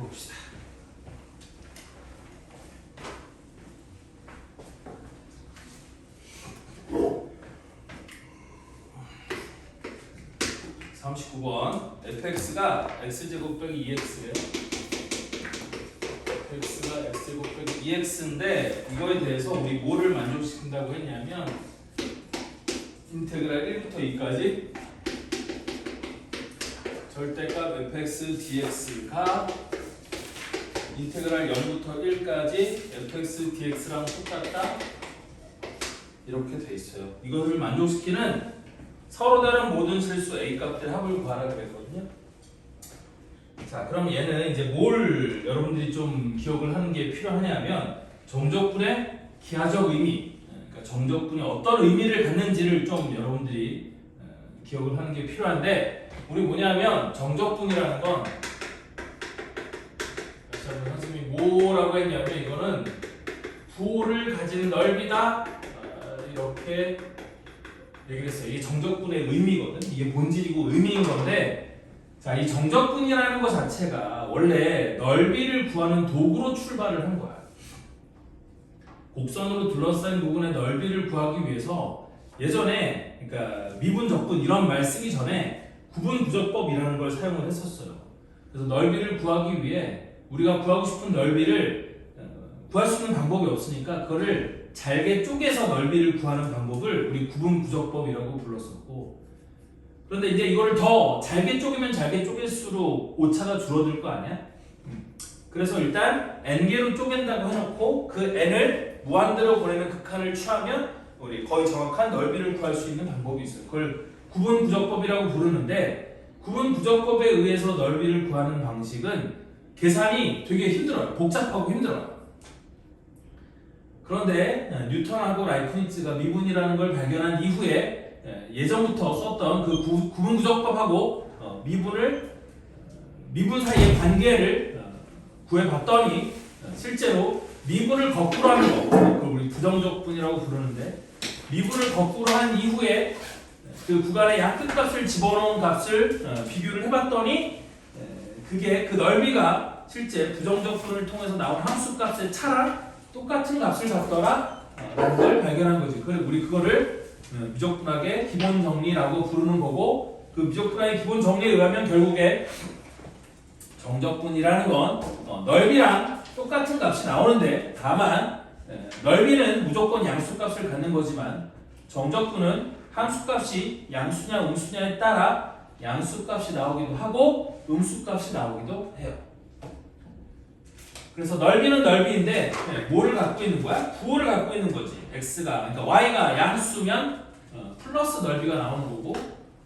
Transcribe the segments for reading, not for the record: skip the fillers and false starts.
봅시다. fx가 x제곱 빼기 2x예요. fx가 x제곱 빼기 2x인데 이거에 대해서 우리 뭐를 만족시킨다고 했냐면 인테그랄 1부터 2까지 절대값 fx dx가 인테그랄 0부터 1까지 fx dx랑 똑같다 이렇게 돼 있어요. 이것을 만족시키는 서로 다른 모든 실수 a 값들 합을 구하라 그랬거든요. 자, 그럼 얘는 이제 뭘 여러분들이 좀 기억을 하는 게 필요하냐면 정적분의 기하적 의미, 그러니까 정적분이 어떤 의미를 갖는지를 좀 여러분들이 기억을 하는 게 필요한데 우리 뭐냐면 정적분이라는 건 선생님이 뭐라고 했냐면 이거는 부호를 가진 넓이다 이렇게 얘기를 했어요. 이게 정적분의 의미거든. 이게 본질이고 의미인 건데 자, 이 정적분이라는 것 자체가 원래 넓이를 구하는 도구로 출발을 한 거야. 곡선으로 둘러싸인 부분의 넓이를 구하기 위해서 예전에 그러니까 미분, 적분 이런 말 쓰기 전에 구분부적법이라는 걸 사용을 했었어요. 그래서 넓이를 구하기 위해 우리가 구하고 싶은 넓이를 구할 수 있는 방법이 없으니까 그거를 잘게 쪼개서 넓이를 구하는 방법을 우리 구분부적법이라고 불렀었고 그런데 이제 이거를 더 잘게 쪼개면 잘게 쪼갤수록 오차가 줄어들 거 아니야? 그래서 일단 n개로 쪼갠다고 해놓고 그 n을 무한대로 보내는 극한을 취하면 우리 거의 정확한 넓이를 구할 수 있는 방법이 있어요. 그걸 구분부적법이라고 부르는데 구분부적법에 의해서 넓이를 구하는 방식은 계산이 되게 힘들어요. 복잡하고 힘들어요. 그런데 뉴턴하고 라이프니츠가 미분이라는 걸 발견한 이후에 예전부터 썼던 그 구분부적법하고 미분 사이의 관계를 구해봤더니 실제로 미분을 거꾸로 하는 거, 그걸 우리 부정적분이라고 부르는데 미분을 거꾸로 한 이후에 그 구간의 약끝값을 집어넣은 값을 비교를 해봤더니 그게 그 넓이가 실제 부정적분을 통해서 나온 함수값의 차랑 똑같은 값을 잡더라 라는 걸 발견한 거지. 그래서 우리 그거를 미적분학의 기본 정리라고 부르는 거고 그 미적분학의 기본 정리에 의하면 결국에 정적분이라는 건 넓이랑 똑같은 값이 나오는데 다만 넓이는 무조건 양수값을 갖는 거지만 정적분은 함수값이 양수냐 음수냐에 따라 양수값이 나오기도 하고 음수값이 나오기도 해요. 그래서 넓이는 넓이인데 뭐를 갖고 있는 거야? 부호를 갖고 있는 거지. x가 그러니까 y가 양수면 플러스 넓이가 나오는 거고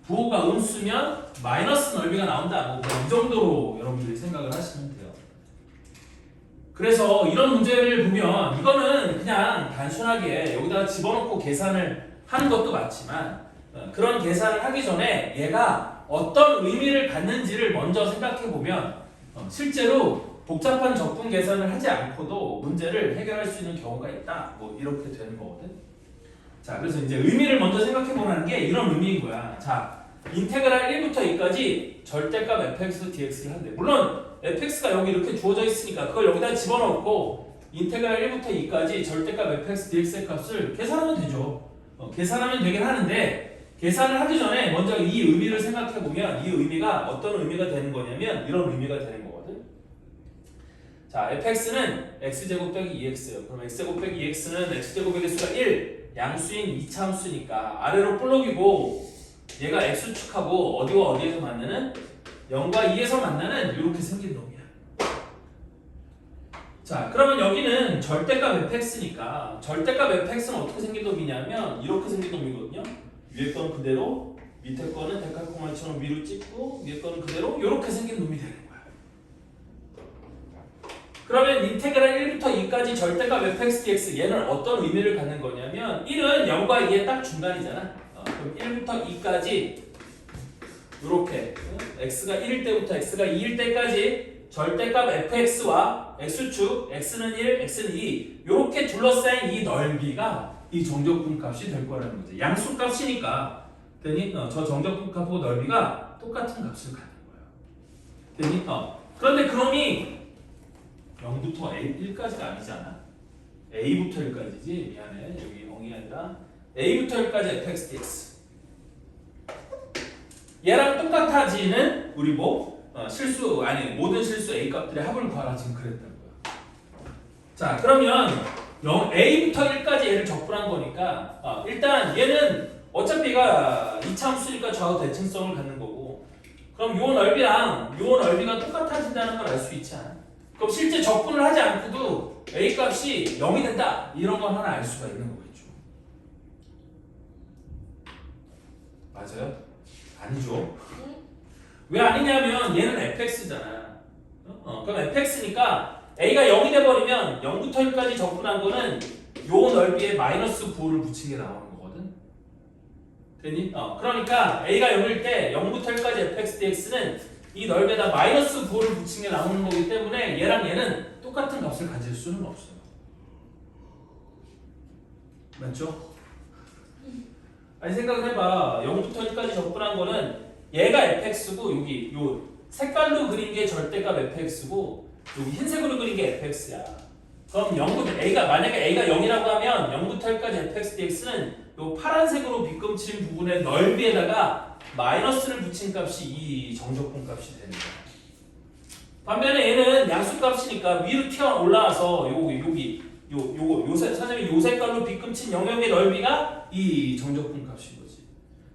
부호가 음수면 마이너스 넓이가 나온다. 뭐 이 정도로 여러분들이 생각을 하시면 돼요. 그래서 이런 문제를 보면 이거는 그냥 단순하게 여기다가 집어넣고 계산을 하는 것도 맞지만 그런 계산을 하기 전에 얘가 어떤 의미를 갖는지를 먼저 생각해 보면 실제로 복잡한 적분 계산을 하지 않고도 문제를 해결할 수 있는 경우가 있다. 뭐 이렇게 되는 거거든. 자, 그래서 이제 의미를 먼저 생각해 보라는 게 이런 의미인 거야. 자, 인테그랄 1부터 2까지 절대값 fx dx를 한대. 물론 fx가 여기 이렇게 주어져 있으니까 그걸 여기다 집어넣고 인테그랄 1부터 2까지 절대값 fx dx의 값을 계산하면 되죠. 계산하면 되긴 하는데 계산을 하기 전에 먼저 이 의미를 생각해 보면 이 의미가 어떤 의미가 되는 거냐면 이런 의미가 되는 거거든. 자, fx는 x제곱 빼기 2x예요. 그럼 x제곱 빼기 2x는 x제곱의 개수가 1, 양수인 2차 함수니까 아래로 볼록이고 얘가 x축하고 어디와 어디에서 만나는? 0과 2에서 만나는 이렇게 생긴 놈이야. 자, 그러면 여기는 절대값 fx니까 절대값 fx는 어떻게 생긴 놈이냐면 이렇게 생긴 놈이거든요. 위에 건 그대로 밑에 거는 데칼코마니처럼 위로 찍고 위에 거는 그대로 이렇게 생긴 놈이 되는 거야. 그러면 인테그랄 1부터 2까지 절대값 fx dx 얘는 어떤 의미를 갖는 거냐면 1은 0과 2의 딱 중간이잖아. 그럼 1부터 2까지 이렇게 x가 1일 때부터 x가 2일 때까지 절대값 fx와 x축 x는 1, x는 2 이렇게 둘러싸인 이 넓이가 이 정적분 값이 될 거라는 거지. 양수값이니까 되니 저 정적분 값하고 넓이가 똑같은 값을 갖는 거예요. 되니 그런데 그놈이 0부터 1까지가 아니잖아. A부터 1까지지. 미안해. 여기 0이 아니라 A부터 1까지 fx dx. 얘랑 똑같아지는 우리 실수 아니 모든 실수 A 값들의 합을 구하라 지금 그랬던 거야. 자 그러면 A부터 1까지 얘를 적분한 거니까 일단 얘는 어차피 얘가 이차함수니까 좌우 대칭성을 갖는 거고 그럼 요 넓이랑 요 넓이가 똑같아진다는 걸 알 수 있지 않아? 그럼 실제 적분을 하지 않고도 A 값이 0이 된다 이런 걸 하나 알 수가 있는 거겠죠. 맞아요? 아니죠. 왜 아니냐면 얘는 fx잖아. 그럼 fx니까 a가 0이 돼버리면 0부터 1까지 적분한 거는 요 넓이에 마이너스 9를 붙인 게 나오는 거거든. 되니? 그러니까 a가 0일 때 0부터 1까지 fx dx는 이 넓이에다 마이너스 9를 붙인 게 나오는 거기 때문에 얘랑 얘는 똑같은 값을 가질 수는 없어요. 맞죠? 아니 생각을 해봐. 0부터 1까지 적분한 거는 얘가 fx고 여기 요 색깔로 그린 게 절대값 fx고 여기 흰색으로 그린 게 fx야. 그럼 0부터 a가 만약에 a가 0이라고 하면 0부터 1까지 fx dx는 요 파란색으로 빗금친 부분의 넓이에다가 마이너스를 붙인 값이 이 정적분 값이 되는 거야. 반면에 얘는 양수값이니까 위로 튀어 올라와서 선생님이 요 색깔로 빗금친 영역의 넓이가 이 정적분 값인 거지.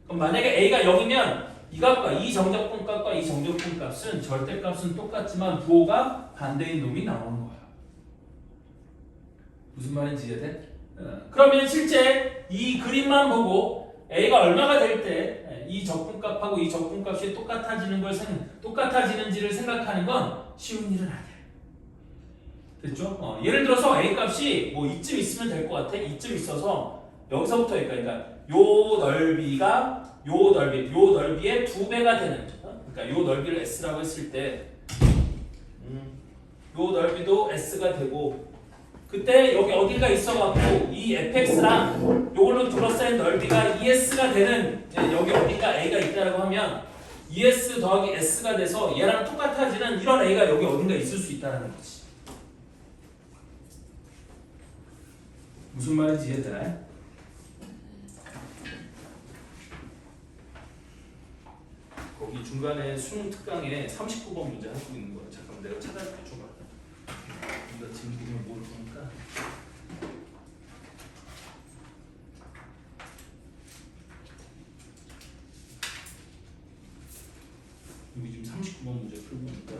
그럼 만약에 a가 0이면 이 값과 이 정적분 값과 이 정적분 값은 절대값은 똑같지만 부호가 반대인 놈이 나오는 거야. 무슨 말인지 이해돼? 그러면 실제 이 그림만 보고 a가 얼마가 될 때 이 적분값하고 이 적분값이 똑같아지는지를 생각하는 건 쉬운 일은 아니야. 됐죠? 예를 들어서 a 값이 이쯤 있으면 될 것 같아. 이쯤 있어서 여기서부터 그러니까 요 넓이가 요 넓이의 2배가 되는 그러니까 요 넓이를 s라고 했을 때 요 넓이도 s가 되고 그때 여기 어디가 있어갖고 이 fx랑 요걸로 둘러싸인 넓이가 es가 되는 여기 어딘가 a가 있다고 하면 es 더하기 s가 돼서 얘랑 똑같아지는 이런 a가 여기 어딘가 있을 수 있다는 거지. 무슨 말인지 이해되나요? 거기 중간에 수능 특강에 39번 문제 하고 있는 거야. 잠깐만 내가 찾아볼게 줘봐. 이거 지금 보면 모를 거니까. 여기 지금 39번 문제 풀고 있는 거야.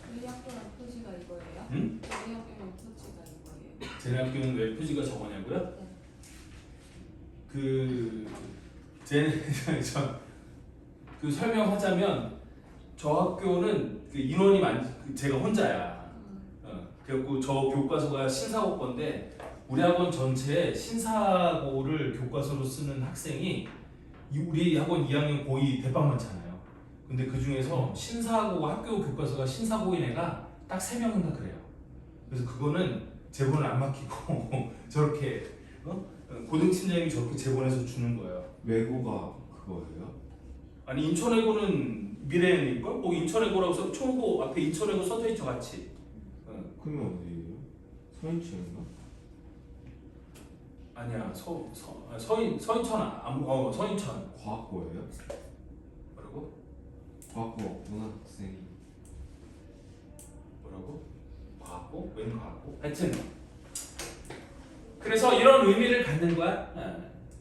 저희 학교랑 표지가 이거예요? 응? 저희 학교랑 표지가 이거예요? 쟤네 학교는 왜 표지가 저거냐고요? 네. 그 설명하자면 저 학교는 그 인원이 제가 혼자야. 그래갖고 저 교과서가 신사고 건데 우리 학원 전체에 신사고를 교과서로 쓰는 학생이 우리 학원 2학년 고2 대빵 많잖아요. 근데 그 중에서 신사고 학교 교과서가 신사고인 애가 딱 3명인가 그래요. 그래서 그거는 제본을 안 맡기고 저렇게 고등팀장님이 저렇게 제본해서 주는 거예요. 외고가 그거예요? 아니 인천외고는 미래일걸? 인천외고라고 써 초고 앞에 인천외고 써져있죠 같이. 그러면 어디예요? 서인층인가? 아니야 서인천 서인천. 과학고예요? 뭐라고? 과학고 문학생이 뭐라고? 과학고? 웬 과학고? 하여튼 그래서 이런 의미를 갖는 거야.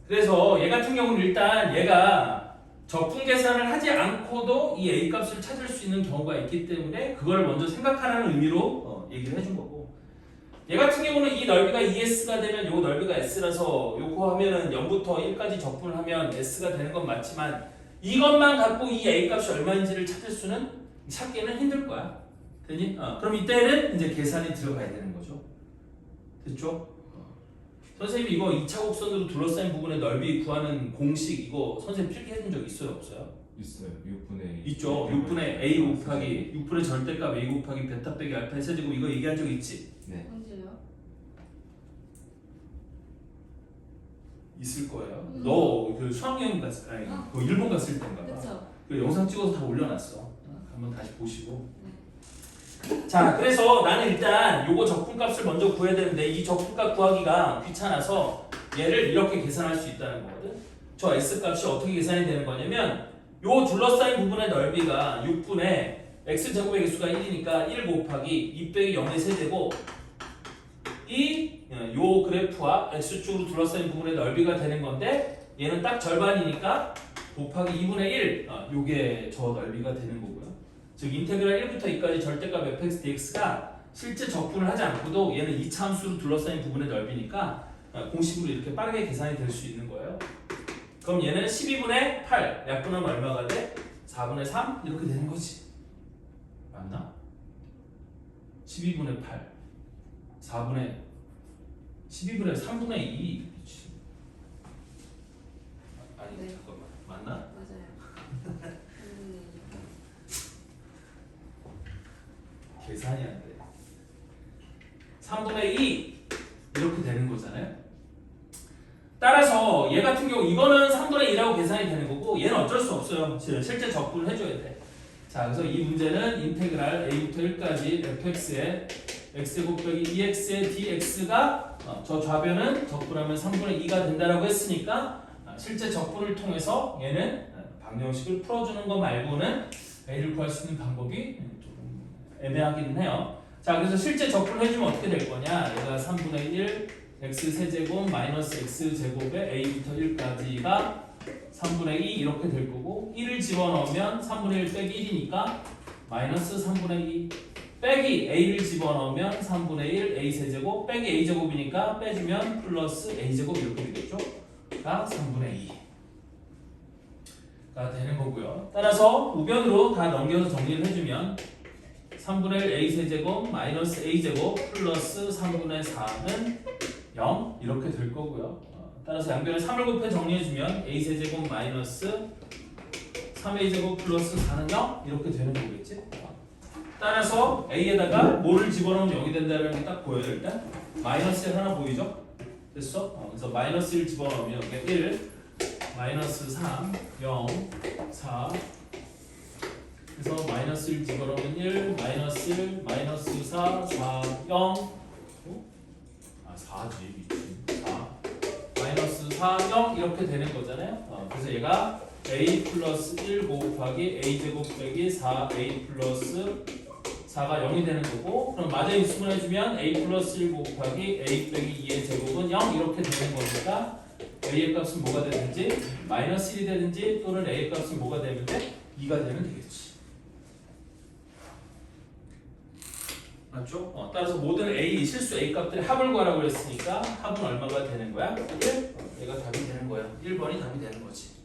그래서 얘 같은 경우는 일단 얘가 적분 계산을 하지 않고도 이 A 값을 찾을 수 있는 경우가 있기 때문에 그걸 먼저 생각하라는 의미로 얘기를 해준 거고 얘 같은 경우는 이 넓이가 2S가 되면 요 넓이가 S라서 요거 하면은 0부터 1까지 적분을 하면 S가 되는 건 맞지만 이것만 갖고 이 A 값이 얼마인지를 찾기는 힘들 거야. 되니? 그럼 이때는 이제 계산이 들어가야 되는 거죠. 됐죠? 선생님이 이거 2차 곡선으로 둘러싸인 부분의 넓이 구하는 공식 이거 선생님 필기해준 적 있어요? 없어요? 있어요. 6분의 있죠. 6분의 A 곱하기 6분의 절대값 A 곱하기 베타 빼기 알파의 세제곱 이거 얘기한 적 있지? 네. 언제요? 있을 거예요. 너 그 수학여행 갔을 아니 그 일본 갔을 때인가 봐. 그쵸? 그 영상 찍어서 다 올려놨어. 한번 다시 보시고. 네. 자, 그래서 나는 일단 요거 적분값을 먼저 구해야 되는데 이 적분값 구하기가 귀찮아서 얘를 이렇게 계산할 수 있다는 거거든. 저 x값이 어떻게 계산이 되는 거냐면 요 둘러싸인 부분의 넓이가 6분의 x제곱의 개수가 1이니까 1 곱하기 2 빼기 0의 세제곱 요 그래프와 x축으로 둘러싸인 부분의 넓이가 되는 건데 얘는 딱 절반이니까 곱하기 2분의 1 요게 저 넓이가 되는 거고요. 즉 인테그랄 1부터 2까지 절대값 fx dx가 실제 적분을 하지 않고도 얘는 이차함수로 둘러싸인 부분의 넓이니까 공식으로 이렇게 빠르게 계산이 될 수 있는 거예요. 그럼 얘는 12분의 8 약분하면 얼마가 돼? 4분의 3 이렇게 되는 거지. 맞나? 12분의 8 12분의 3분의 2 그치? 아니 네. 잠깐만 맞나? 맞아요. 계산이 안 돼. 3분의 2 이렇게 되는 거잖아요. 따라서 얘 같은 경우 이거는 3분의 2라고 계산이 되는 거고 얘는 어쩔 수 없어요. 실제 적분을 해줘야 돼. 자, 그래서 이 문제는 인테그랄 a부터 1까지 fx의 x제곱 빼기 2x의 dx가 저 좌변은 적분하면 3분의 2가 된다라고 했으니까 실제 적분을 통해서 얘는 방정식을 풀어주는 거 말고는 a를 구할 수 있는 방법이 조금 애매하기는 해요. 자, 그래서 실제 적분을 해주면 어떻게 될 거냐? 얘가 3분의 1 x 세제곱 마이너스 x 제곱에 a부터 1까지가 3분의 2 이렇게 될 거고 1을 집어넣으면 3분의 1 빼기 1이니까 마이너스 3분의 2 빼기 a를 집어넣으면 3분의 1 a 세제곱 빼기 a 제곱이니까 빼주면 플러스 a 제곱 이렇게 되겠죠? 가 3분의 2가 되는 거고요. 따라서 우변으로 다 넘겨서 정리를 해주면 3분의 1 a 세제곱 마이너스 a 제곱 플러스 3분의 4는 0 이렇게 될 거고요. 따라서 양변을 3을 곱해 정리해주면 a 세제곱 마이너스 3a 제곱 플러스 4는 0 이렇게 되는 거겠지? 따라서 a에다가 뭐를 집어넣으면 0이 된다는 게 딱 보여요. 일단 마이너스 1 하나 보이죠? 됐어? 그래서 마이너스 1 집어넣으면 여기 1 마이너스 3 0 4 그래서 마이너스 1 집어넣으면 1 마이너스 1 마이너스 4 4 0 4지 미친 4 마이너스 4 0 이렇게 되는 거잖아요. 그래서 얘가 a 플러스 1 곱하기 a 제곱 빼기 4a 플러스 4가 0이 되는 거고 그럼 마저 인수분해주면 a 플러스 1 곱하기 a 빼기 2의 제곱은 0 이렇게 되는 거니까 a의 값은 뭐가 되든지 마이너스 1이 되든지 또는 a의 값은 뭐가 되면 돼? 2가 되면 되겠지. 맞죠? 따라서 모든 a 실수 a 값들의 합을 구하라고 했으니까 합은 얼마가 되는 거야? 1? 얘가 답이 되는 거야. 1번이 답이 되는 거지.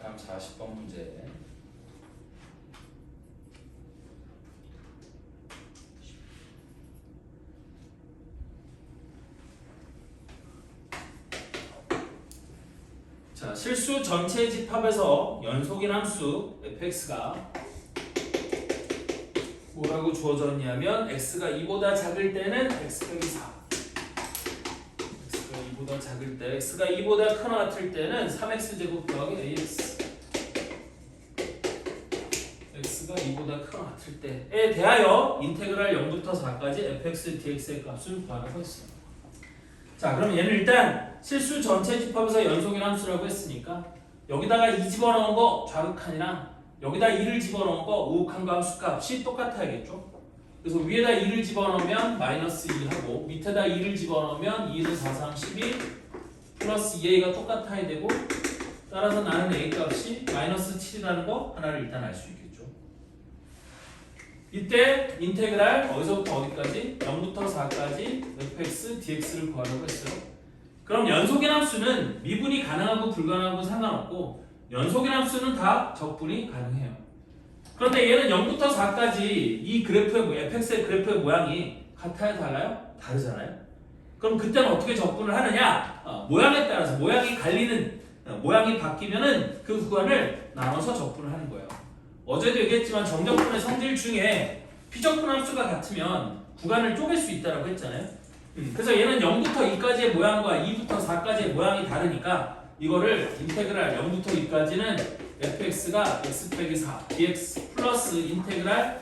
다음 40번 문제. 자, 실수 전체 집합에서 연속인 함수 fx가 뭐라고 주어졌냐면 x가 2보다 작을 때는 x 빼기 4 x가 2보다 작을 때 x가 2보다 크거나 같을 때는 3x제곱 더하기 ax x가 2보다 크거나 같을 때에 대하여 인테그랄 0부터 4까지 fx dx의 값을 구하라고 했습니다. 자, 그럼 얘는 일단 실수 전체 집합에서 연속인 함수라고 했으니까 여기다가 2 집어넣은 거 좌극한이랑 여기다 2를 집어넣은 거 우극한과 함수값이 똑같아야겠죠. 그래서 위에다 2를 집어넣으면 마이너스 2하고 밑에다 2를 집어넣으면 2는 4, 3, 12 플러스 2a가 똑같아야 되고 따라서 나는 a 값이 마이너스 7이라는 거 하나를 일단 알 수 있겠죠. 이때 인테그랄 어디서부터 어디까지? 0부터 4까지 fx dx를 구하려고 했어요. 그럼 연속인 함수는 미분이 가능하고 불가능하고 상관없고 연속인 함수는 다 적분이 가능해요. 그런데 얘는 0부터 4까지 이 그래프의 fx의 그래프의 모양이 같아요, 달라요? 다르잖아요. 그럼 그때는 어떻게 적분을 하느냐? 모양에 따라서 모양이 갈리는 모양이 바뀌면은 그 구간을 나눠서 적분을 하는 거예요. 어제도 얘기했지만 정적분의 성질 중에 피적분 함수가 같으면 구간을 쪼갤 수 있다고 했잖아요. 그래서 얘는 0부터 2까지의 모양과 2부터 4까지의 모양이 다르니까 이거를 인테그랄 0부터 2까지는 fx가 x 빼기 4 dx 플러스 인테그랄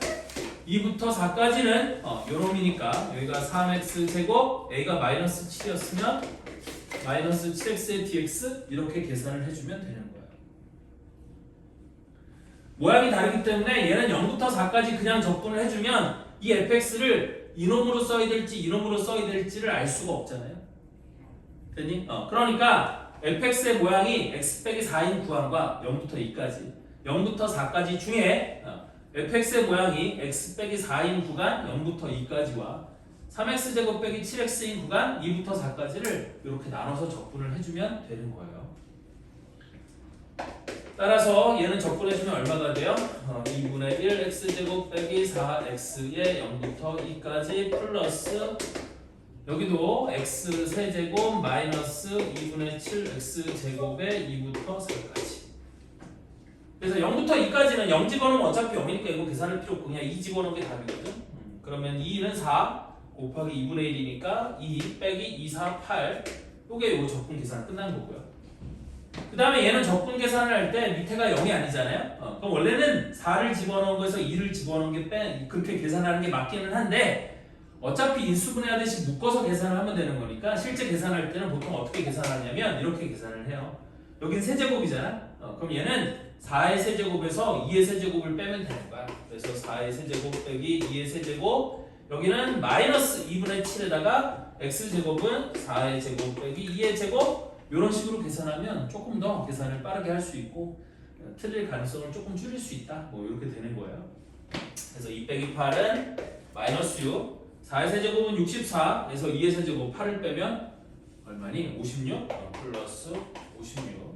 2부터 4까지는 요놈이니까 여기가 3x 제곱 a가 마이너스 7이었으면 마이너스 7x의 dx 이렇게 계산을 해주면 되는 거예요. 모양이 다르기 때문에 얘는 0부터 4까지 그냥 적분을 해주면 이 fx를 이놈으로 써야 될지 이놈으로 써야 될지를 알 수가 없잖아요. 됐니? 그러니까 fx의 모양이 x 빼기 4인 구간과 0부터 2까지 0부터 4까지 중에 fx의 모양이 x 빼기 4인 구간 0부터 2까지와 3x제곱 빼기 7x인 구간 2부터 4까지를 이렇게 나눠서 적분을 해주면 되는 거예요. 따라서 얘는 적분해주면 얼마가 돼요? 2분의 1 x제곱 빼기 4x의 0부터 2까지 플러스 여기도 x 세제곱 마이너스 2분의 7 x제곱의 2부터 4까지. 그래서 0부터 2까지는 0 집어넣으면 어차피 0이니까 이거 계산할 필요 없고 그냥 2 집어넣은 게 답이거든. 그러면 2는 4 곱하기 2분의 1이니까 2 빼기 2, 4, 8 요게 요 적분 계산 끝난 거고요. 그 다음에 얘는 적분 계산을 할 때 밑에가 0이 아니잖아요. 그럼 원래는 4를 집어넣은 거에서 2를 집어넣은 게 그렇게 계산하는 게 맞기는 한데 어차피 인수분해하듯이 묶어서 계산을 하면 되는 거니까 실제 계산할 때는 보통 어떻게 계산하냐면 이렇게 계산을 해요. 여긴 세제곱이잖아. 그럼 얘는 4의 세제곱에서 2의 세제곱을 빼면 되는 거야. 그래서 4의 세제곱 빼기 2의 세제곱 여기는 마이너스 2분의 7에다가 x제곱은 4의 제곱 빼기 2의 제곱 이런 식으로 계산하면 조금 더 계산을 빠르게 할 수 있고 틀릴 가능성을 조금 줄일 수 있다. 뭐 이렇게 되는 거예요. 그래서 2 빼기 8은 마이너스 6 4의 세제곱은 64 그래서 2의 세제곱 8을 빼면 얼마니? 56 플러스 56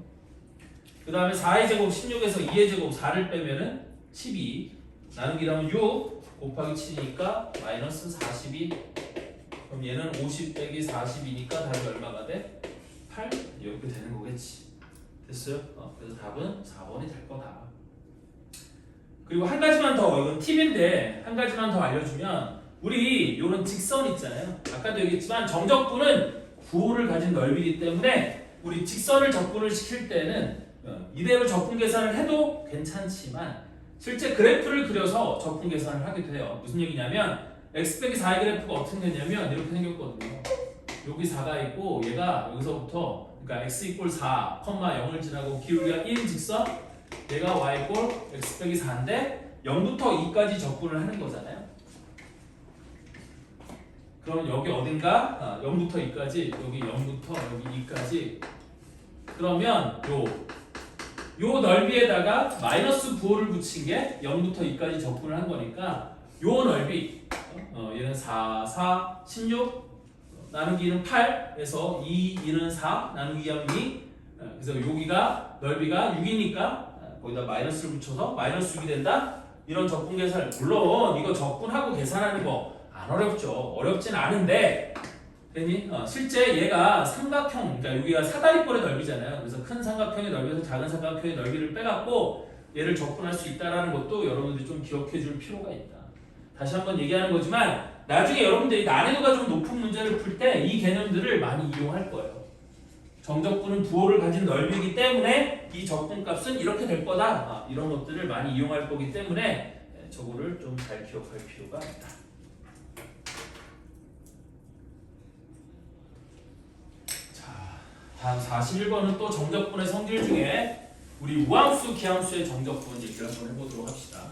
그 다음에 4의 제곱 16에서 2의 제곱 4를 빼면은 12 나누기라면 6 곱하기 7이니까 마이너스 42 그럼 얘는 50 빼기 40이니까 답이 얼마가 돼? 8? 이렇게 되는 거겠지. 됐어요? 그래서 답은 4번이 될 거다. 그리고 한 가지만 더 이건 팁인데 한 가지만 더 알려주면 우리 요런 직선 있잖아요. 아까도 얘기했지만 정적분은 구호를 가진 넓이기 때문에 우리 직선을 적분을 시킬 때는 이대로 적분 계산을 해도 괜찮지만 실제 그래프를 그려서 적분 계산을 하게 돼요. 무슨 얘기냐면 x 빼기 4의 그래프가 어떻게 되냐면 이렇게 생겼거든요. 여기 4가 있고 얘가 여기서부터 그러니까 x 이꼴 4, 0을 지나고 기울기가 1인 직선 얘가 y 이꼴 x 빼기 4인데 0부터 2까지 적분을 하는 거잖아요. 그럼 여기 어딘가 0부터 2까지 여기 0부터 여기 2까지 그러면 요 넓이에다가 마이너스 9호를 붙인 게 0부터 2까지 적분을 한 거니까 요 넓이 얘는 4, 4, 16 나누기는 8 그래서 2, 2는 4 나누기 하면 2 그래서 여기가 넓이가 6이니까 거기다 마이너스를 붙여서 마이너스 6이 된다 이런 적분 계산을 물론 이거 적분하고 계산하는 거 안 어렵죠. 어렵진 않은데 괜히 실제 얘가 삼각형 그러니까 여기가 사다리꼴의 넓이잖아요. 그래서 큰 삼각형의 넓이에서 작은 삼각형의 넓이를 빼갖고 얘를 적분할 수 있다는 것도 여러분들이 좀 기억해 줄 필요가 있다. 다시 한번 얘기하는 거지만 나중에 여러분들이 난이도가 좀 높은 문제를 풀 때 이 개념들을 많이 이용할 거예요. 정적분은 부호를 가진 넓이기 때문에 이 적분값은 이렇게 될 거다. 이런 것들을 많이 이용할 거기 때문에 저거를 좀 잘 기억할 필요가 있다. 다음 41번은 또 정적분의 성질 중에 우리 우함수, 기함수의 정적분 얘기를 한번 해보도록 합시다.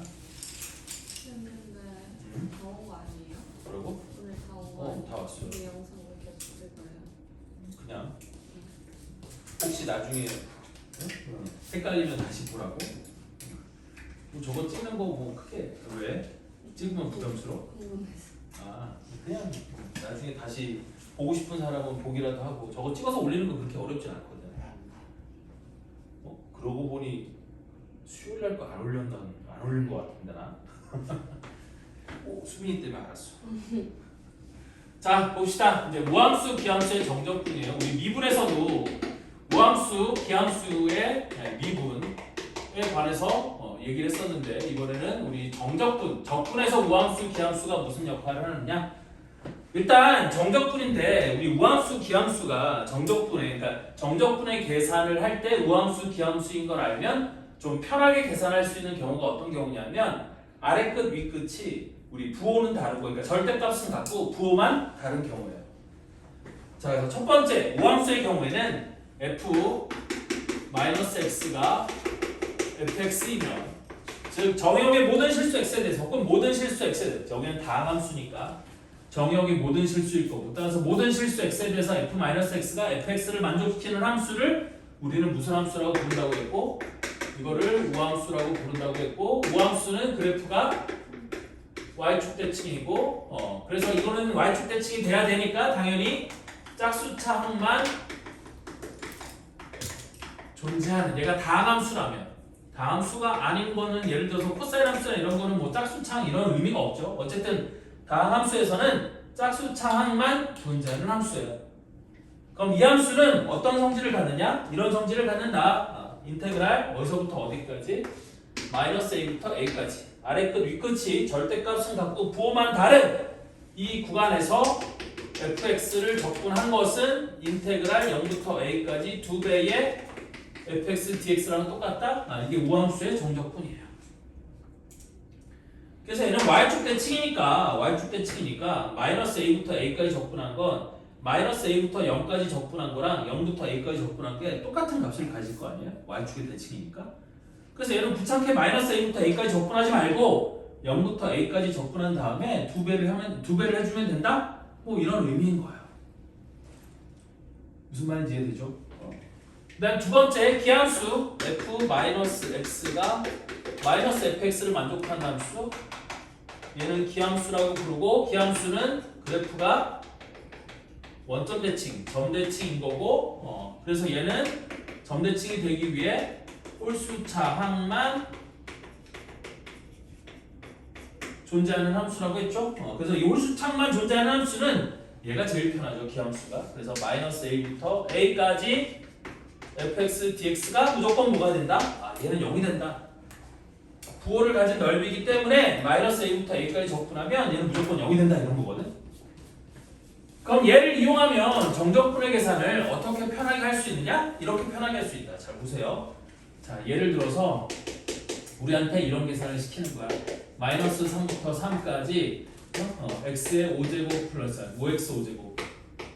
근데 다 온 거 아니에요? 그리고 오늘 다 온 거 아니에요? 다 왔어요. 우리 영상 왜 이렇게 없을 거예요? 그냥 혹시 나중에 헷갈리면 다시 보라고. 뭐 저거 찍는 거 뭐 크게 왜 찍으면 부담스러워? 궁금해서. 그냥 나중에 다시 보고 싶은 사람은 보기라도 하고 저거 찍어서 올리는 거 그렇게 어렵진 않거든. 그러고 보니 수요일 날 거 안 올린 거 같은데 나. 수민이 때문에 알았어. 자 봅시다. 이제 무함수, 기함수의 정적분이에요. 우리 미분에서도 무함수, 기함수의 미분에 관해서 얘기를 했었는데 이번에는 우리 정적분, 적분에서 우함수, 기함수가 무슨 역할을 하느냐? 일단 정적분인데 우리 우함수, 기함수가 그러니까 정적분의 계산을 할 때 우함수, 기함수인 걸 알면 좀 편하게 계산할 수 있는 경우가 어떤 경우냐면 아래 끝, 위 끝이 우리 부호는 다르고 그러니까 절대값은 같고 부호만 다른 경우예요. 자, 그래서 첫 번째 우함수의 경우에는 f-x가 fx이면 즉 정의역의 모든 실수 x에 대해서 혹은 모든 실수 x에 대해서 여기는 다항함수니까 정의역의 모든 실수일 거고 따라서 모든 실수 x에 대해서 f-x가 fx를 만족시키는 함수를 우리는 무슨 함수라고 부른다고 했고 이거를 우함수라고 부른다고 했고 우함수는 그래프가 y축 대칭이고 그래서 이거는 y축 대칭이 돼야 되니까 당연히 짝수차 항만 존재하는 얘가 다항함수라면 다항수가 아닌 거는 예를 들어서 코사인 함수나 이런 거는 뭐 짝수차항 이런 의미가 없죠. 어쨌든 다항함수에서는 짝수차항만 존재하는 함수예요. 그럼 이 함수는 어떤 성질을 갖느냐? 이런 성질을 갖는다. 인테그랄 어디서부터 어디까지? 마이너스 a부터 a까지 아래 끝 위 끝이 절대값은 같고 부호만 다른 이 구간에서 fx를 적분한 것은 인테그랄 0부터 a까지 2배의 fx dx랑 똑같다? 이게 우함수의 정적분이에요. 그래서 얘는 y축 대칭이니까 마이너스 a부터 a까지 적분한 건 마이너스 a부터 0까지 적분한 거랑 0부터 a까지 적분한 게 똑같은 값을 가질 거 아니에요? y축의 대칭이니까. 그래서 얘는 귀찮게 마이너스 a부터 a까지 적분하지 말고 0부터 a까지 적분한 다음에 두 배를 해주면 된다? 뭐 이런 의미인 거예요. 무슨 말인지 이해되죠? 그다음 두 번째 기함수 f-x가 마이너스 fx를 만족한 함수 얘는 기함수라고 부르고 기함수는 그래프가 원점 대칭, 점 대칭인 거고 그래서 얘는 점 대칭이 되기 위해 홀수차항만 존재하는 함수라고 했죠. 그래서 이 홀수차항만 존재하는 함수는 얘가 제일 편하죠. 기함수가. 그래서 마이너스 a부터 a까지 fx dx가 무조건 뭐가 된다? 얘는 0이 된다. 부호를 가진 넓이기 때문에 마이너스 a부터 a까지 적분하면 얘는 무조건 0이 된다 이런 거거든. 그럼 얘를 이용하면 정적분의 계산을 어떻게 편하게 할 수 있느냐? 이렇게 편하게 할 수 있다. 잘 보세요. 자, 예를 들어서 우리한테 이런 계산을 시키는 거야. 마이너스 3부터 3까지 x의 5제곱 플러스 5x 5제곱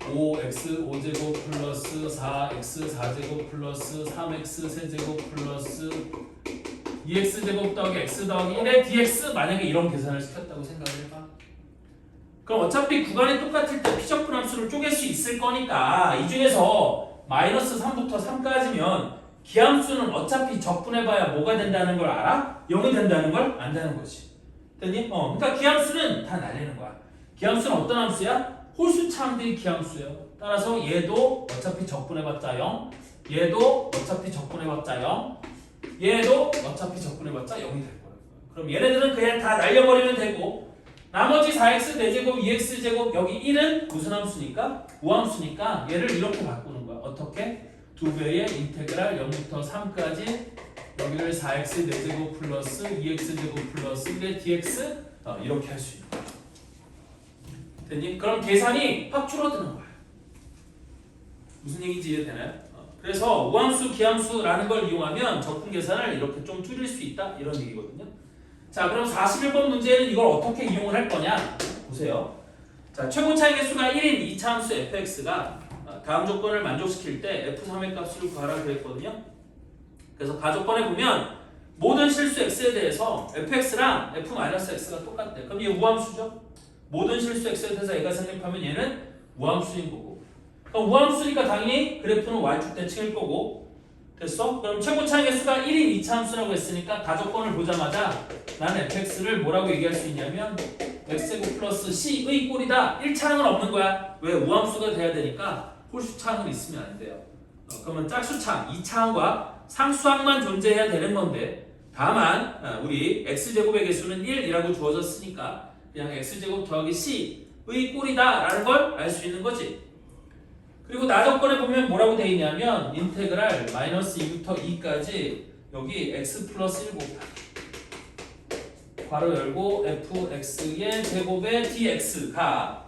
5x 5제곱 플러스 4x 4제곱 플러스 3x 세제곱 플러스 2x제곱 더하기 x 더하기 1의 dx 만약에 이런 계산을 시켰다고 생각을 해봐. 그럼 어차피 구간이 똑같을 때 피적분 함수를 쪼갤 수 있을 거니까 이 중에서 마이너스 3부터 3까지면 기함수는 어차피 적분해봐야 뭐가 된다는 걸 알아? 0이 된다는 걸 안다는 거지. 됐니? 그러니까 기함수는 다 날리는 거야. 기함수는 어떤 함수야? 홀수차항들이 기함수예요. 따라서 얘도 어차피 적분해봤자 0, 얘도 어차피 적분해봤자 0, 얘도 어차피 적분해봤자 0이 될 거예요. 그럼 얘네들은 그냥 다 날려버리면 되고 나머지 4x 4제곱 2x제곱 여기 1은 무슨 함수니까? 우함수니까 얘를 이렇게 바꾸는 거야. 어떻게? 2배의 인테그랄 0부터 3까지 여기를 4x 4제곱 플러스 2x제곱 플러스 1의 dx 이렇게 할 수 있는 거야. 됐니? 그럼 계산이 확 줄어드는 거야. 무슨 얘기인지 이해되나요? 그래서 우함수, 기함수라는 걸 이용하면 적분 계산을 이렇게 좀 줄일 수 있다 이런 얘기거든요. 자, 그럼 41번 문제는 이걸 어떻게 이용을 할 거냐? 보세요. 자, 최고 차이 개수가 1인 2차 함수 fx가 다음 조건을 만족시킬 때 f3의 값을 구하라 그랬거든요. 그래서 가조건에 보면 모든 실수 x에 대해서 fx랑 f-x가 똑같대. 그럼 얘 우함수죠? 모든 실수 x에 대해서 얘가 생략하면 얘는 우함수인 거고. 그럼 우함수니까 당연히 그래프는 y축 대칭일 거고. 됐어? 그럼 최고 차이 개수가 1인 2차 함수라고 했으니까 가조건을 보자마자 나는 fx를 뭐라고 얘기할 수 있냐면 x제곱 플러스 c의 꼴이다. 1차항은 없는 거야. 왜? 우함수가 돼야 되니까 홀수차항은 있으면 안 돼요. 그러면 짝수차항, 2차항과 상수항만 존재해야 되는 건데 다만 우리 x제곱의 개수는 1이라고 주어졌으니까 그냥 x제곱 더하기 c의 꼴이다 라는 걸 알 수 있는 거지. 그리고 나조건에 보면 뭐라고 되어 있냐면 인테그랄 마이너스 2부터 2까지 여기 x 플러스 1 곱하기 괄호 열고 fx의 제곱에 dx가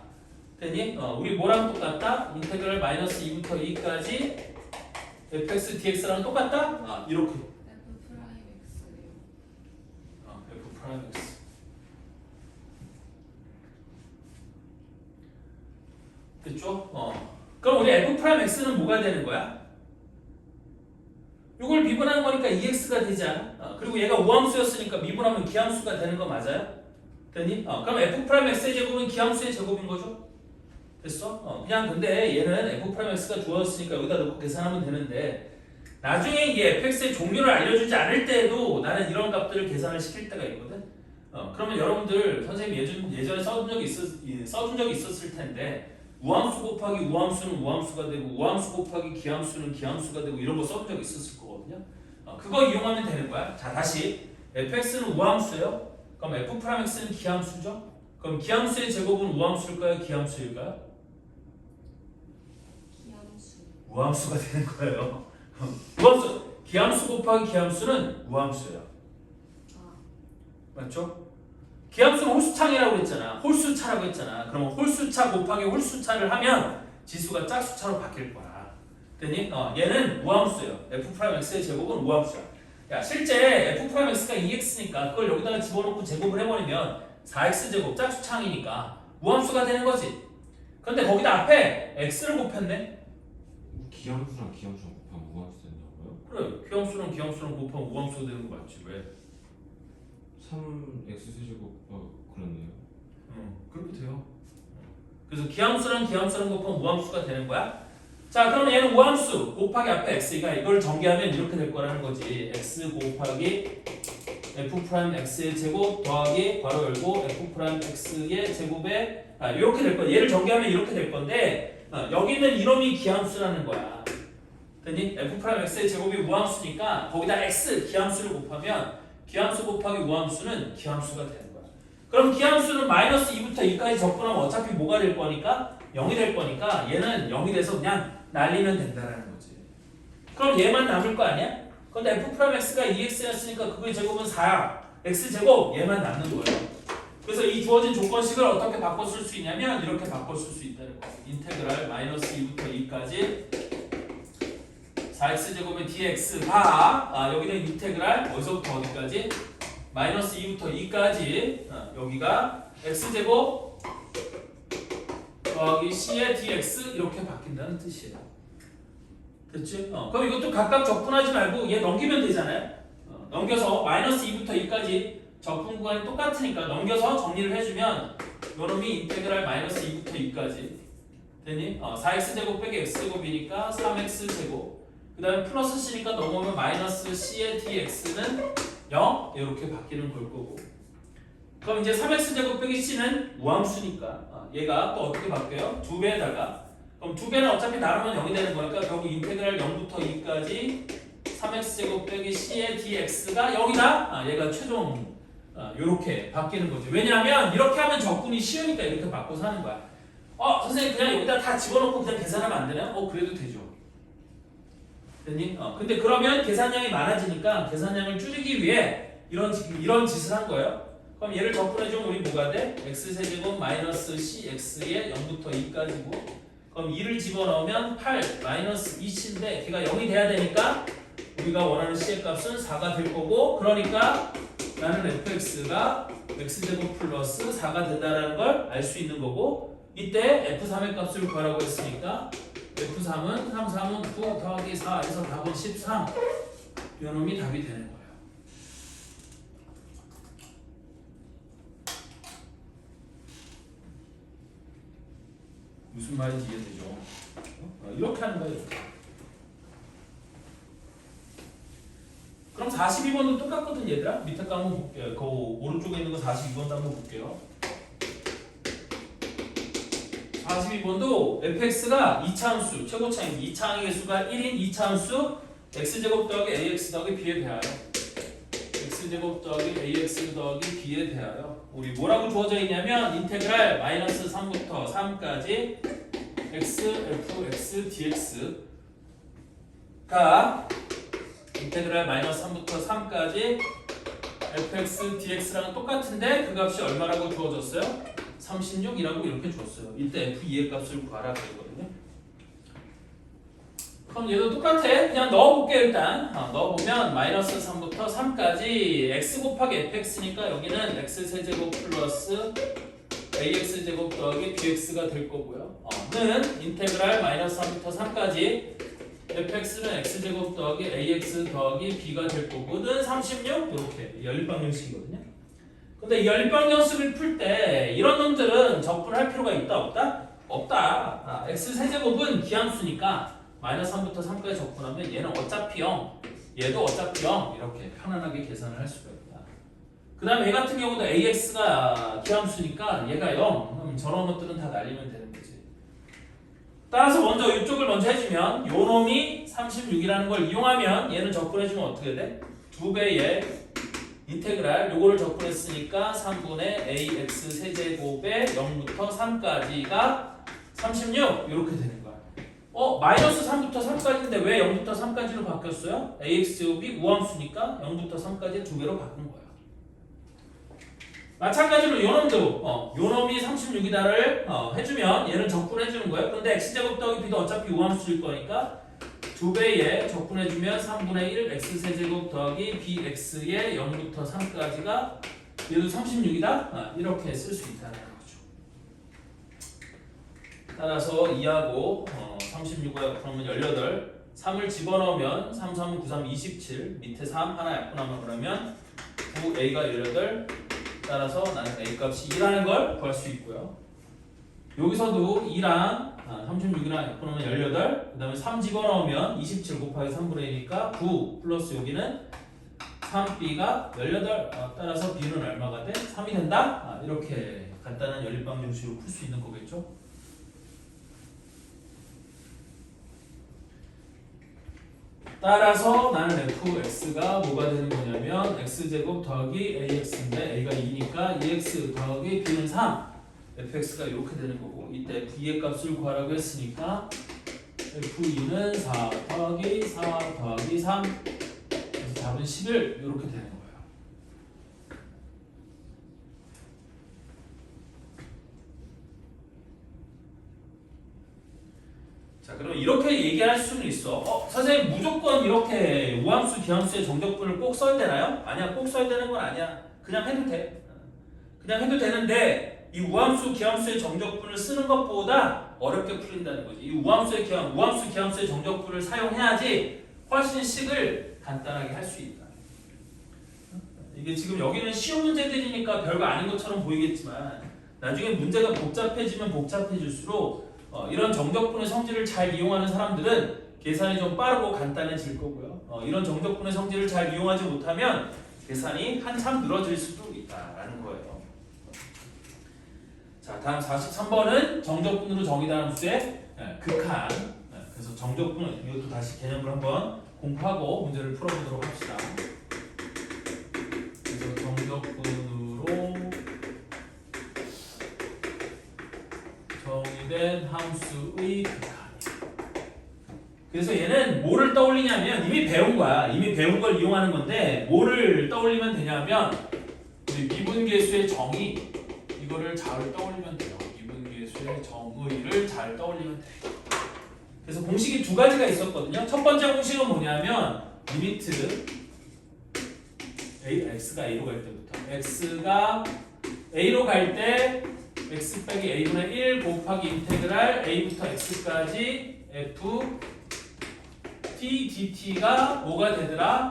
되니? 우리 뭐랑 똑같다? 인테그랄 마이너스 2부터 2까지 fx dx랑 똑같다? 이렇게 F 프라임 X요. f 프라임 x 됐죠? 그럼 우리 f 프라임 x는 뭐가 되는 거야? 이걸 미분하는 거니까 2x가 되지 않아? 그리고 얘가 우함수였으니까 미분하면 기함수가 되는 거 맞아요? 되니? 그럼 f 프라임 x의 제곱은 기함수의 제곱인 거죠? 됐어? 그냥 근데 얘는 f 프라임 x가 주어졌으니까 여기다 넣고 계산하면 되는데 나중에 이 fx의 종류를 알려주지 않을 때에도 나는 이런 값들을 계산을 시킬 때가 있거든. 그러면 여러분들 선생님 예전에 써준 적이 있었을 텐데 우함수 곱하기 우함수는 우함수가 되고 우함수 곱하기 기함수는 기함수가 되고 이런 거 써본 적 있었을 거거든요. 그거 이용하면 되는 거야. 자 다시 fx는 우함수예요. 그럼 f 프라임 x는 기함수죠. 그럼 기함수의 제곱은 우함수일까요? 기함수일까요? 기함수. 우함수가 되는 거예요. 우함수 기함수 곱하기 기함수는 우함수예요. 아, 맞죠? 기함수는 홀수창이라고 했잖아. 홀수차라고 했잖아. 그러면 홀수차 곱하기 홀수차를 하면 지수가 짝수차로 바뀔 거야. 됐니? 얘는 우함수예요. f 프라임 x의 제곱은 우함수야. 야, 실제 f 프라임 x가 2x니까 그걸 여기다가 집어넣고 제곱을 해버리면 4x 제곱 짝수창이니까 우함수가 되는 거지. 그런데 거기다 앞에 x를 곱했네. 기함수랑 기함수랑 곱하면 무함수 된다고요? 그래, 기함수랑 곱하면 우함수가 되는 거 맞지? 왜? 3x 세제곱 그렇네요. 그렇게 돼요. 그래서 기함수랑 곱하면 우함수가 되는 거야. 자, 그럼 얘는 우함수 곱하기 앞에 x가 이걸 전개하면 이렇게 될 거라는 거지. x 곱하기 f 프라임 x의 제곱 더하기 괄호 열고 f 프라임 x의 제곱에 이렇게 될 거야. 얘를 전개하면 이렇게 될 건데 여기는 이놈이 기함수라는 거야. 됐니? f 프라임 x의 제곱이 우함수니까 거기다 x 기함수를 곱하면 기함수 곱하기 우함수는 기함수가 되는 거야. 그럼 기함수는 마이너스 2부터 2까지 접근하면 어차피 뭐가 될 거니까 0이 될 거니까 얘는 0이 돼서 그냥 날리면 된다라는 거지. 그럼 얘만 남을 거 아니야? 근데 f 프라임 x가 2x였으니까 그거의 제곱은 4야. x 제곱 얘만 남는 거예요. 그래서 이 주어진 조건식을 어떻게 바꿔 쓸 수 있냐면 이렇게 바꿔 쓸 수 있다는 거야. 인테그랄 마이너스 2부터 2까지 4x 제곱의 dx가 여기는 인테그랄 어디서부터 어디까지? 마이너스 2부터 2까지 여기가 x제곱 더하기 c의 dx 이렇게 바뀐다는 뜻이에요. 됐지? 그럼 이것도 각각 적분하지 말고 얘 넘기면 되잖아요. 넘겨서 마이너스 2부터 2까지 적분 구간이 똑같으니까 넘겨서 정리를 해주면 요놈이 인테그랄 마이너스 2부터 2까지 되니? 4x제곱 빼기 x제곱이니까 3x제곱 그 다음에 플러스 c니까 넘어오면 마이너스 c의 dx는 0 이렇게 바뀌는 걸 거고 그럼 이제 3x제곱 빼기 c는 우함수니까 얘가 또 어떻게 바뀌어요? 2배에다가 그럼 2배는 어차피 나누면 0이 되는 거니까 결국 인테그랄 0부터 2까지 3x제곱 빼기 c의 dx가 0이다? 얘가 최종 이렇게 바뀌는 거지. 왜냐하면 이렇게 하면 적분이 쉬우니까 이렇게 바꿔서 하는 거야. 선생님 그냥 여기다 다 집어넣고 그냥 계산하면 안 되나요? 그래도 되죠. 됐니? 근데 그러면 계산량이 많아지니까 계산량을 줄이기 위해 이런 짓을 한 거예요. 그럼 얘를 적분해주면 우리 뭐가 돼? x세제곱 마이너스 cx의 0부터 2까지고 그럼 2를 집어넣으면 8 마이너스 2c인데 걔가 0이 돼야 되니까 우리가 원하는 c의 값은 4가 될 거고 그러니까 나는 fx가 x제곱 플러스 4가 된다는 걸 알 수 있는 거고 이때 f3의 값을 구하라고 했으니까 F3은 3, 3은 9 더하기 4 해서 답은 13 요놈이 답이 되는 거예요. 무슨 말인지 이해되죠? 이렇게 하는 거예요. 그럼 42번도 똑같거든 얘들아. 밑에 거 한번 볼게요. 그 오른쪽에 있는 거 42번도 한번 볼게요. 42번도 fx가 2차함수, 최고차항이 2차항의 개수가 1인 2차함수 x제곱 더하기 ax 더하기 b에 대하여 x제곱 더하기 ax 더하기 b에 대하여 우리 뭐라고 주어져 있냐면 인테그랄 마이너스 3부터 3까지 x, f, x, dx가 인테그랄 마이너스 3부터 3까지 fx dx랑 똑같은데 그 값이 얼마라고 주어졌어요? 36이라고 이렇게 줬어요. 이때 f2의 값을 구하라 그랬거든요. 그럼 얘도 똑같아. 그냥 넣어볼게 일단. 넣어보면 마이너스 3부터 3까지 x 곱하기 fx니까 여기는 x 세제곱 플러스 ax 제곱 더하기 bx가 될 거고요. 는 인테그랄 마이너스 3부터 3까지 fx는 x 제곱 더하기 ax 더하기 b가 될 거고 는 36 이렇게 연립방정식이거든요. 근데 이 연립방정식을 풀 때 이런 놈들은 적분할 필요가 있다 없다? 없다. x 세제곱은 기함수니까 마이너스 3부터 3까지 적분하면 얘는 어차피 0, 얘도 어차피 0 이렇게 편안하게 계산을 할 수가 있다. 그 다음에 얘 같은 경우도 AX가 기함수니까 얘가 0, 그럼 저런 것들은 다 날리면 되는 거지. 따라서 먼저 이쪽을 먼저 해주면 요 놈이 36이라는 걸 이용하면 얘는 적분해주면 어떻게 돼? 2배의 인테그랄 요거를 적분했으니까 3분의 AX 세제곱에 0부터 3까지가 36 이렇게 되는 거야. 마이너스 3부터 3까지인데 왜 0부터 3까지로 바뀌었어요? AX제곱이 우함수니까 0부터 3까지 2배로 바꾼 거야. 마찬가지로 요놈도 요놈이 36이다를 해주면 얘는 적분해주는 거예요. 그런데 x제곱 더하기 b도 어차피 우함수일 거니까 2배에 적분해주면 3분의 1 x세제곱 더하기 bx의 0부터 3까지가 얘도 36이다? 이렇게 쓸 수 있다는 거죠. 따라서 2하고 36과 그러면 18 3을 집어넣으면 3, 3, 9, 3, 27 밑에 3 하나 약분하면 그러면 9a가 18 따라서 나는 a 값이 2라는 걸 구할 수 있고요. 여기서도 2랑 36이랑 약분하면 18 그 다음에 3 집어넣으면 27 곱하기 3분의 1이니까 9 플러스 여기는 3b가 18 따라서 b는 얼마가 돼? 3이 된다? 이렇게 간단한 연립방정식으로 풀 수 있는 거겠죠. 따라서 나는 fx가 뭐가 되는 거냐면 x제곱 더하기 ax인데 a가 2니까 2x 더하기 b는 3 fx가 이렇게 되는 거고 이때 v의 값을 구하라고 했으니까 f2는 4 더하기 4 더하기 3 그래서 답은 11 이렇게 되는 거예요. 자, 그럼 이렇게 얘기할 수는 있어. 선생님 무조건 이렇게 우함수, 기함수의 정적분을 꼭 써야 되나요? 아니야, 꼭 써야 되는 건 아니야. 그냥 해도 돼. 그냥 해도 되는데 이 우함수, 기함수의 정적분을 쓰는 것보다 어렵게 풀린다는 거지. 이 우함수, 기함수의 정적분을 사용해야지 훨씬 식을 간단하게 할 수 있다. 이게 지금 여기는 쉬운 문제들이니까 별거 아닌 것처럼 보이겠지만 나중에 문제가 복잡해지면 복잡해질수록 이런 정적분의 성질을 잘 이용하는 사람들은 계산이 좀 빠르고 간단해질 거고요. 이런 정적분의 성질을 잘 이용하지 못하면 계산이 한참 늘어질 수도 있다라는 거예요. 자, 다음 43번은 정적분으로 정의된 함수의 극한. 그래서 정적분 이것도 다시 개념을 한번 공부하고 문제를 풀어보도록 합시다. 그래서 정적분으로 정의된 함수의 극한. 그래서 얘는 뭐를 떠올리냐면 이미 배운 거야. 이미 배운 걸 이용하는 건데 뭐를 떠올리면 되냐면 우리 미분계수의 정의 이거를 잘 떠올리면 돼요. 미분계수의 정의를 잘 떠올리면 돼요. 그래서 공식이 두 가지가 있었거든요. 첫 번째 공식은 뭐냐면 리미트 x가 a로 갈 때부터 x가 a로 갈 때 x 빼기 a분의 1 곱하기 인테그랄 a부터 x까지 f t dt가 뭐가 되더라?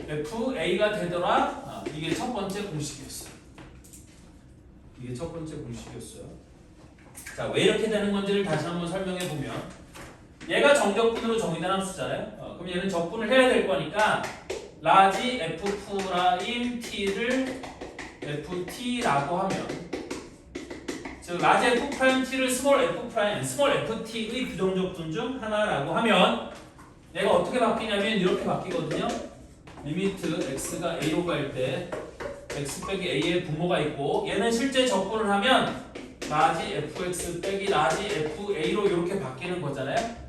f a가 되더라? 이게 첫 번째 공식이었어요. 이게 첫 번째 공식이었어요. 자, 왜 이렇게 되는 건지를 다시 한번 설명해 보면 얘가 정적분으로 정의된 함수잖아요. 그럼 얘는 적분을 해야 될 거니까 라지 f 프라임 t를 ft라고 하면 즉 라지 f 프라임 t를 스몰 f 프라임 스몰 ft의 부정적분 중 하나라고 하면 얘가 어떻게 바뀌냐면 이렇게 바뀌거든요. 리미트 x가 a로 갈 때 x 빼기 a의 분모가 있고 얘는 실제 적분을 하면 라지 fx 빼기 라지 fa로 이렇게 바뀌는 거잖아요.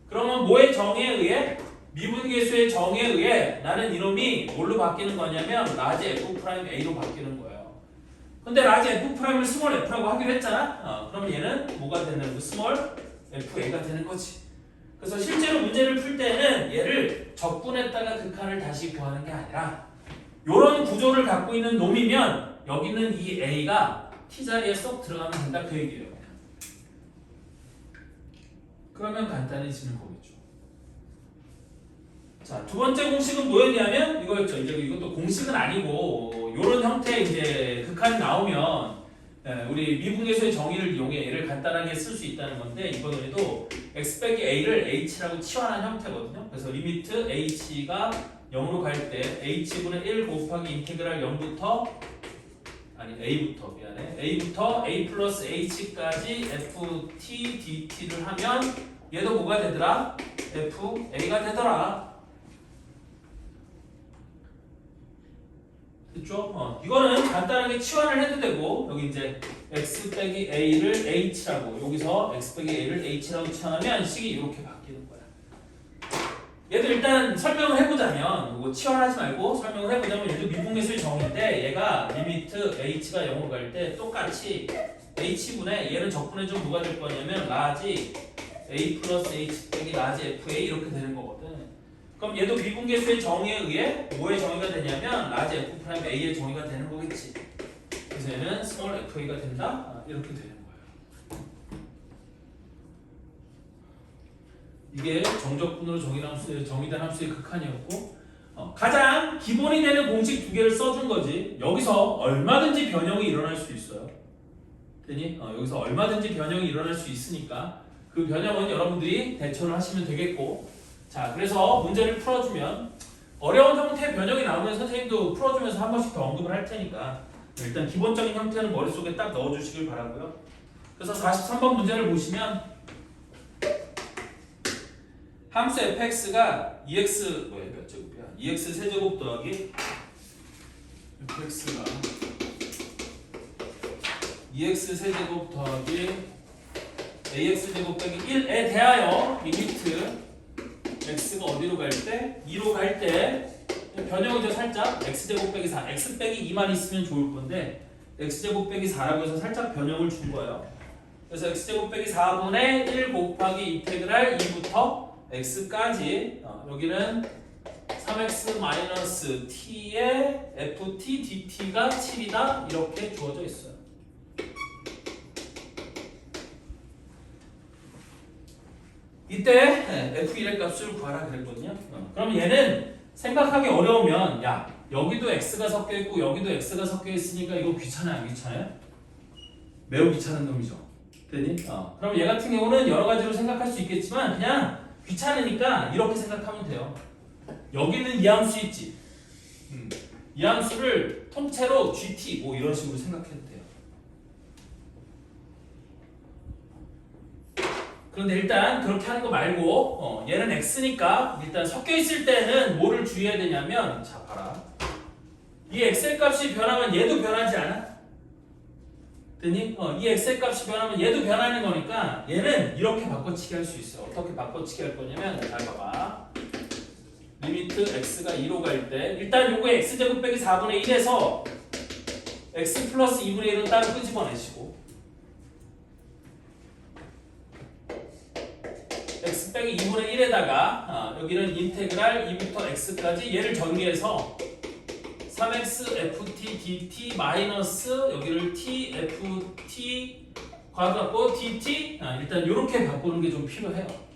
그러면 뭐의 정의에 의해? 미분계수의 정의에 의해 나는 이놈이 뭘로 바뀌는 거냐면 라지 F'A로 바뀌는 거예요. 근데 라지 F'을 스몰 F라고 하기로 했잖아. 그럼 얘는 뭐가 되는 거? 스몰 FA가 되는 거지. 그래서 실제로 문제를 풀 때는 얘를 적분했다가 극한을 다시 구하는 게 아니라 이런 구조를 갖고 있는 놈이면 여기는 이 A가 T자리에 쏙 들어가면 된다 그 얘기예요. 그러면 간단해지는 거겠죠. 자, 두 번째 공식은 뭐였냐면 이거였죠. 이제 이것도 공식은 아니고 이런 형태의 이제 극한이 나오면 우리 미분계수의 정의를 이용해 얘를 간단하게 쓸 수 있다는 건데 이번에도 x 빼기 a를 h라고 치환한 형태거든요. 그래서 리미트 h가 0으로 갈 때 h분의 1 곱하기 인테그랄 0부터 아니 a부터 미안해 a부터 a 플러스 h까지 ft dt를 하면 얘도 뭐가 되더라? fa가 되더라. 됐죠? 이거는 간단하게 치환을 해도 되고 여기 이제 x 빼기 a를 h라고 여기서 x 빼기 a를 h라고 치환하면 식이 이렇게 바뀌는 거야. 얘도 일단 설명을 해보자면 이거 치환하지 말고 설명을 해보자면 얘도 미분계수의 정의인데 얘가 리미트 h가 0으로 갈 때 똑같이 h분의 얘는 적분해주면 뭐가 될 거냐면 라지 a 플러스 h 빼기 라지 fa 이렇게 되는 거거든. 그럼 얘도 미분계수의 정의에 의해 뭐의 정의가 되냐면 라지 f 프라임 a의 정의가 되는 거겠지. 그래서 얘는 스몰 fa가 된다. 이렇게 되는 거예요. 이게 정적분으로 정의된 함수의 극한이었고 가장 기본이 되는 공식 두 개를 써준 거지. 여기서 얼마든지 변형이 일어날 수 있어요. 되니? 여기서 얼마든지 변형이 일어날 수 있으니까 그 변형은 여러분들이 대처를 하시면 되겠고 자, 그래서 문제를 풀어주면 어려운 형태의 변형이 나오면 선생님도 풀어주면서 한 번씩 더 언급을 할 테니까 일단 기본적인 형태는 머릿속에 딱 넣어주시길 바라고요. 그래서 43번 문제를 보시면 함수 fx가 2x 몇 제곱이야? 2x 세제곱 더하기 fx가 2x 세제곱 더하기 ax 제곱 빼기 1에 대하여 리미트 x가 어디로 갈 때? 2로 갈 때 변형이죠 살짝 x제곱 빼기 4 x 빼기 2만 있으면 좋을 건데 x제곱 빼기 4라고 해서 살짝 변형을 준 거예요. 그래서 x제곱 빼기 4분의 1 곱하기 인테그랄 2부터 x까지 여기는 3x 마이너스 t의 ft dt가 7이다 이렇게 주어져 있어요. 이때 f1의 값을 구하라 그랬거든요. 그럼 얘는 생각하기 어려우면 야 여기도 x가 섞여 있고 여기도 x가 섞여 있으니까 이거 귀찮아요 안 귀찮아요? 매우 귀찮은 놈이죠. 되니? 그럼 얘 같은 경우는 여러 가지로 생각할 수 있겠지만 그냥 귀찮으니까 이렇게 생각하면 돼요. 여기는 이 함수 있지. 이 함수를 통째로 gt 뭐 이런 식으로 생각해도 돼요. 그런데 일단 그렇게 하는 거 말고 얘는 x니까 일단 섞여 있을 때는 뭐를 주의해야 되냐면 자 봐라. 이 x의 값이 변하면 얘도 변하지 않아? 되니? 이 x의 값이 변하면 얘도 변하는 거니까 얘는 이렇게 바꿔치기 할 수 있어요. 어떻게 바꿔치기 할 거냐면 잘 봐봐. 리미트 x가 2로 갈 때 일단 요거 x제곱 빼기 4분의 1에서 x 플러스 2분의 1은 따로 끄집어내시고 x 빼기 2분의 1에다가 여기는 인테그랄 2부터 x까지 얘를 전개해서 3x ft dt 마이너스 여기를 t ft 괄호 dt 일단 이렇게 바꾸는 게 좀 필요해요.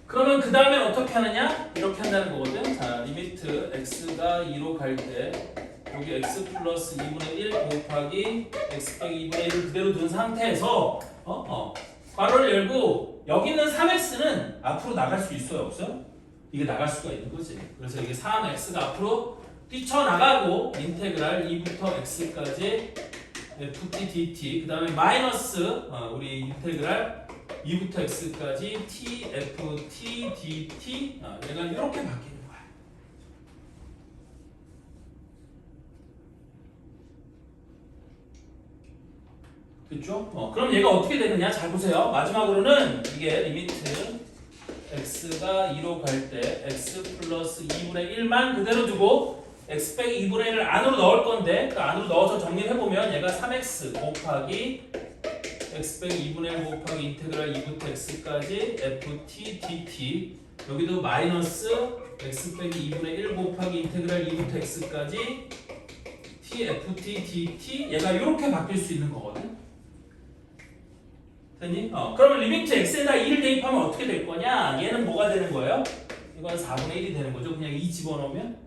그러면 그 다음에 어떻게 하느냐? 이렇게 한다는 거거든. 자, 리미트 x가 2로 갈 때 여기 x 플러스 2분의 1 곱하기 x 빼기 2분의 1을 그대로 둔 상태에서 괄호를 열고 여기 있는 3x는 앞으로 나갈 수 있어요? 없어요? 이게 나갈 수가 있는 거지. 그래서 이게 3x가 앞으로 뛰쳐나가고 인테그랄 2부터 x까지 ft dt 그 다음에 마이너스 우리 인테그랄 2부터 x까지 t ft dt 얘가 이렇게 바뀌는 거야. 됐죠? 그럼 얘가 어떻게 되느냐? 잘 보세요. 마지막으로는 이게 리미트 x가 2로 갈 때 x 플러스 2분의 1만 그대로 두고 x 빼기 2분의 1을 안으로 넣을 건데 그 안으로 넣어서 정리해보면 얘가 3x 곱하기 x 빼기 2분의 1 곱하기 인테그랄 2부터 x까지 ft dt 여기도 마이너스 x 빼기 2분의 1 곱하기 인테그랄 2부터 x까지 t ft dt 얘가 이렇게 바뀔 수 있는 거거든. 됐니? 그러면 리미트 x에다 2를 대입하면 어떻게 될 거냐? 얘는 뭐가 되는 거예요? 이건 4분의 1이 되는 거죠. 그냥 2 집어넣으면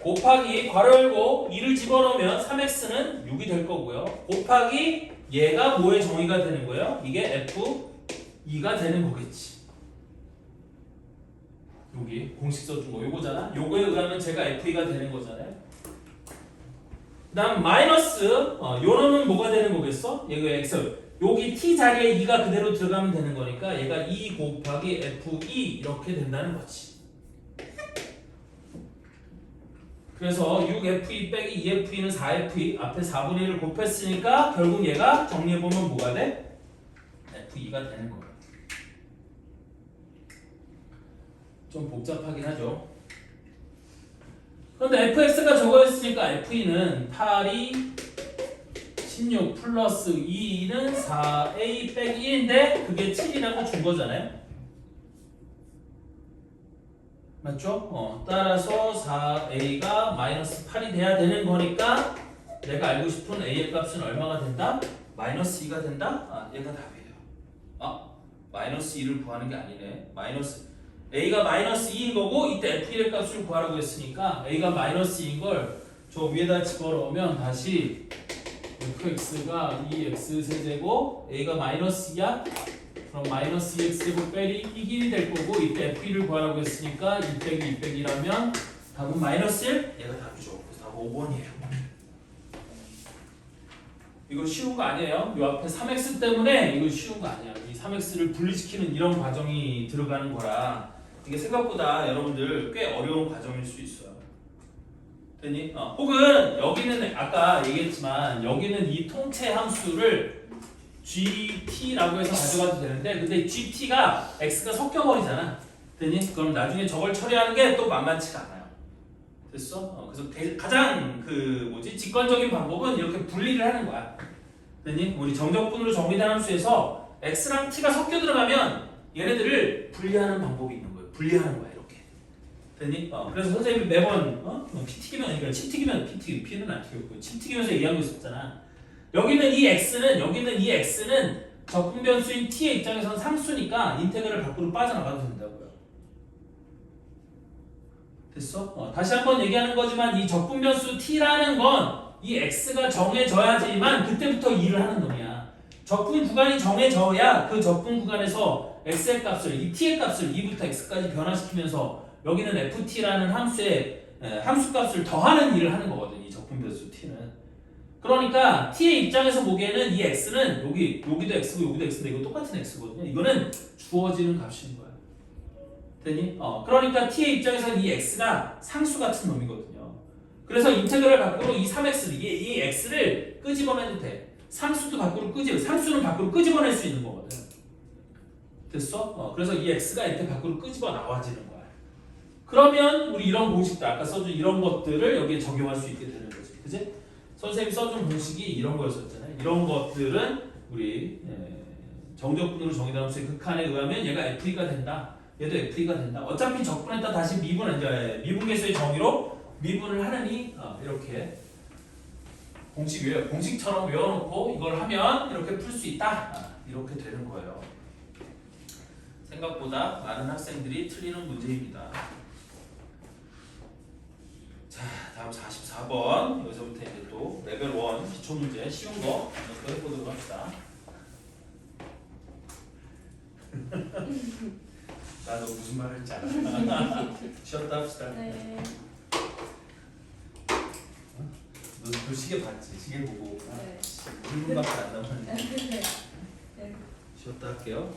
곱하기 괄호 열고 2를 집어넣으면 3x는 6이 될 거고요. 곱하기 얘가 뭐의 정의가 되는 거예요? 이게 f2가 되는 거겠지. 여기 공식 써준 거 요거잖아. 요거에 의하면 제가 f2가 되는 거잖아요. 그 다음 마이너스 요놈은 뭐가 되는 거겠어? 얘가 x 여기 t 자리에 2가 그대로 들어가면 되는 거니까 얘가 2 곱하기 f2 이렇게 된다는 거지. 그래서 6f2 빼기 2f2는 4f2 앞에 4분의 1을 곱했으니까 결국 얘가 정리해보면 뭐가 돼? f2가 되는 거예요. 좀 복잡하긴 하죠. 그런데 fx가 저거였으니까 f2는 8이 16 플러스 2는 4a 빼기 1인데 그게 7이라고 준 거잖아요. 맞죠? 따라서 4a가 마이너스 8이 돼야 되는 거니까 내가 알고 싶은 a의 값은 얼마가 된다? 마이너스 2가 된다? 얘가 답이에요. 마이너스 2를 구하는 게 아니네. a가 마이너스 2인 거고 이때 f1의 값을 구하라고 했으니까 a가 마이너스 2인 걸 저 위에다 집어넣으면 다시 fx가 2x 세제곱 a가 마이너스 2야? 그럼 마이너스 2x제곱 빼기 1이 될 거고 이때 f1을 구하라고 했으니까 2 빼기 2 빼기 1하면 답은 마이너스 1? 얘가 답이죠. 그래서 답은 5번이에요. 이거 쉬운 거 아니에요. 이 앞에 3x 때문에 이거 쉬운 거 아니야. 이 3x를 분리시키는 이런 과정이 들어가는 거라 이게 생각보다 여러분들 꽤 어려운 과정일 수 있어요. 됐니? 혹은 여기는 아까 얘기했지만 여기는 이 통째 함수를 gt라고 해서 가져가도 되는데 근데 gt가 x가 섞여버리잖아. 됐니? 그럼 나중에 저걸 처리하는 게 또 만만치가 않아요. 됐어? 그래서 가장 직관적인 방법은 이렇게 분리를 하는 거야. 됐니? 우리 정적분으로 정리된 함수에서 x랑 t가 섞여 들어가면 얘네들을 분리하는 방법이 있는 거예요. 분리하는 거야 이렇게. 됐니? 그래서 선생님이 매번 피 튀기면 그러니까 침 튀기면 피는 안 튀겼고 침 튀기면서 얘기한 거 있었잖아. 여기는 이 x는 적분 변수인 t의 입장에서는 상수니까 인테그럴 밖으로 빠져나가도 된다고요. 됐어? 다시 한번 얘기하는 거지만 이 적분 변수 t라는 건 이 x가 정해져야지만 그때부터 일을 하는 놈이야. 적분 구간이 정해져야 그 적분 구간에서 x의 값을 이 t의 값을 2부터 x까지 변화시키면서 여기는 ft라는 함수의 함수값을 더하는 일을 하는 거거든. 이 적분 변수 t는. 그러니까 t의 입장에서 보기에는 이 x는 여기도 x고 여기도 x인데 이거 똑같은 x거든요. 이거는 주어지는 값인 거야. 됐니? 그러니까 t의 입장에서는 이 x가 상수 같은 놈이거든요. 그래서 인테그럴 밖으로 이 3x 이 x를 끄집어내도 돼. 상수는 밖으로 끄집어낼 수 있는 거거든. 됐어? 그래서 이 x가 이렇게 밖으로 끄집어 나와지는 거야. 그러면 우리 이런 공식들 아까 써준 이런 것들을 여기에 적용할 수 있게 되는 거지. 그지? 선생님이 써준 공식이 이런 거였었잖아요. 이런 것들은 우리 정적분으로 정의된 함수의 극한에 의하면 얘가 f가 된다. 얘도 f가 된다. 어차피 적분했다 다시 미분계수의 정의로 미분을 하느니 이렇게 공식처럼 외워놓고 이걸 하면 이렇게 풀 수 있다. 이렇게 되는 거예요. 생각보다 많은 학생들이 틀리는 문제입니다. 자, 다음 44번. 여기서부터 이제 또 레벨 1 기초 문제 쉬운 거 또 해보도록 합시다. 나도 무슨 말 할지 알아. 쉬었다 합시다. 네. 너그 시계 봤지? 시계 보고 네. 1분밖에 안 남았는데 네. 쉬었다 할게요.